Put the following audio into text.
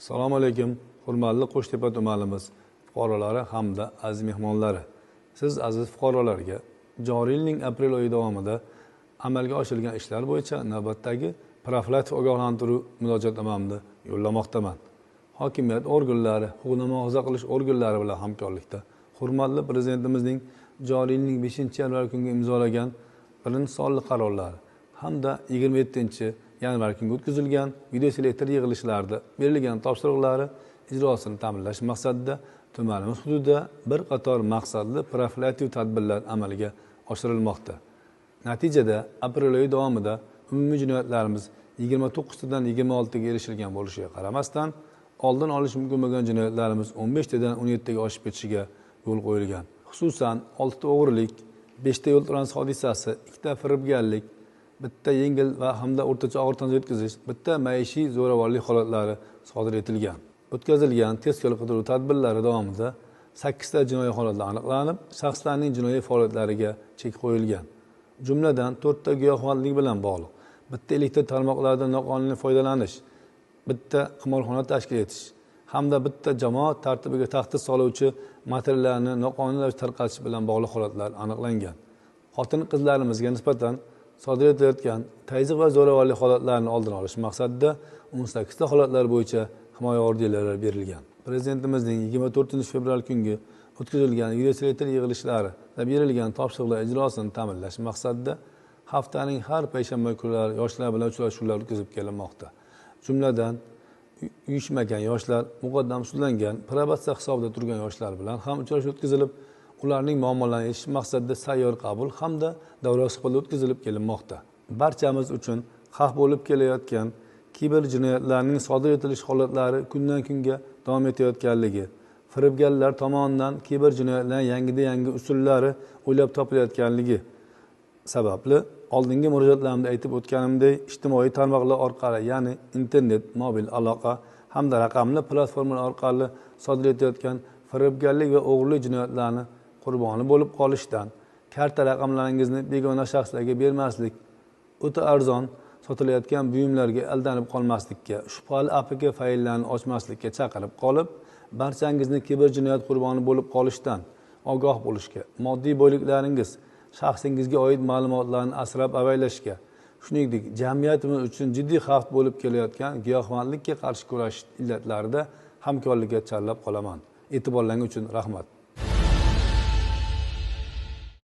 Assalomu alaykum, hurmatli Qo'shtepa tumanimiz fuqarolari hamda aziz mehmonlari. Siz aziz fuqarolarga joriy yilning aprel oyi davomida amalga oshirilgan ishlar bo'yicha navbatdagi profilaktik ogohlantiruv murojaatnomamni yo'llamoqdaman. Hokimiyat organlari, huquqni muhofaza qilish organlari bilan hamkorlikda hurmatli Prezidentimizning joriy yilning 5-yanvar kuniga imzolagan birinchi sonli qarorlari hamda 27-yanvar kuniga o'tkazilgan videoselektor yig'ilishlarida berilgan topshiriqlari ijrosini ta'minlash maqsadida tumanimiz hududida bir qator maqsadli profilaktik tadbirlar amalga oshirilmoqda. Natijada aprel oyi davomida umumiy jinoyatlarimiz 29 tadan 26 ga erishilgan bo'lishiga qaramasdan, oldin olish mumkin bo'lgan jinoyatlarimiz 15 tadan 17 ga oshib ketishiga yo'l qo'yilgan. Xususan 6 ta o'g'rilik, 5 ta yo'l transport hodisasi, 2 ta firibgarlik, bitta yengil va hamda o'rtacha og'ir tan yetkazish, bitta maishiy zo'ravonlik holatlari sodir etilgan. O'tkazilgan tezkor qidiruv tadbirlari davomida 8 ta jinoiy holatlar aniqlanib, shaxslarning jinoiy faoliyatlariga chek qo'yilgan. Jumladan 4 ta giyohvandlik bilan bog'liq, bitta elektr tarmoqlaridan noqonuniy foydalanish, bitta qimorxona tashkil etish hamda bitta jamoat tartibiga tahdid soluvchi materiallarni noqonuniy ravishda tarqatish bilan bog'liq holatlar aniqlangan. Xotin-qizlarimizga nisbatan sodir etilayotgan tazyiq va zo'ravonlik holatlarini oldini olish maqsadida 18 ta holatlar bo'yicha himoya ordenlari berilgan. Prezidentimizning 24-fevral kungi o'tkazilgan videoselektor yig'ilishlarida berilgan topshiriqlar ijrosini ta'minlash maqsadida haftaning har payshanba kunlari yoshlar bilan uchrashuvlar o'tkazib kelinmoqda. Jumladan uyushmagan yoshlar, muqaddam sudlangan, probatsiya hisobida turgan yoshlar bilan ham uchrashuv o'tkazilib, ularning muammolarini yechish maqsadida sayyor qabul hamda davra suhbatlar o'tkazilib kelinmoqda. Barchamiz uchun xavf bo'lib kelayotgan kiber jinoyatlarning sodir etilish holatlari kundan kunga davom etayotganligi, firibgarlar tomonidan kiber jinoyatlarning yangi usullari o'ylab topilayotganligi sababli oldingi murojaatlarimda aytib o'tganimdek, ijtimoiy tarmoqlar orqali, ya'ni internet, mobil aloqa hamda raqamli platformalar orqali sodir etayotgan firibgarlik va o'g'irlik jinoyatlarini qurboni bo'lib qolishdan, karta raqamlaringizni begona shaxslarga bermaslik, o'ta arzon sotilayotgan buyumlarga aldanib qolmaslikka, shubhali APK fayllarni ochmaslikka chaqirib qolib, barchangizni kiber jinoyat qurboni bo'lib qolishdan ogoh bo'lishga, moddiy boyliklaringiz, shaxsingizga oid ma'lumotlarni asrab-avaylashga, shuningdek jamiyatimiz uchun jiddiy xavf bo'lib kelayotgan giyohvandlikka qarshi kurashish illatlarida hamkorlikka chorlab qolaman. E'tiborlaringiz uchun rahmat.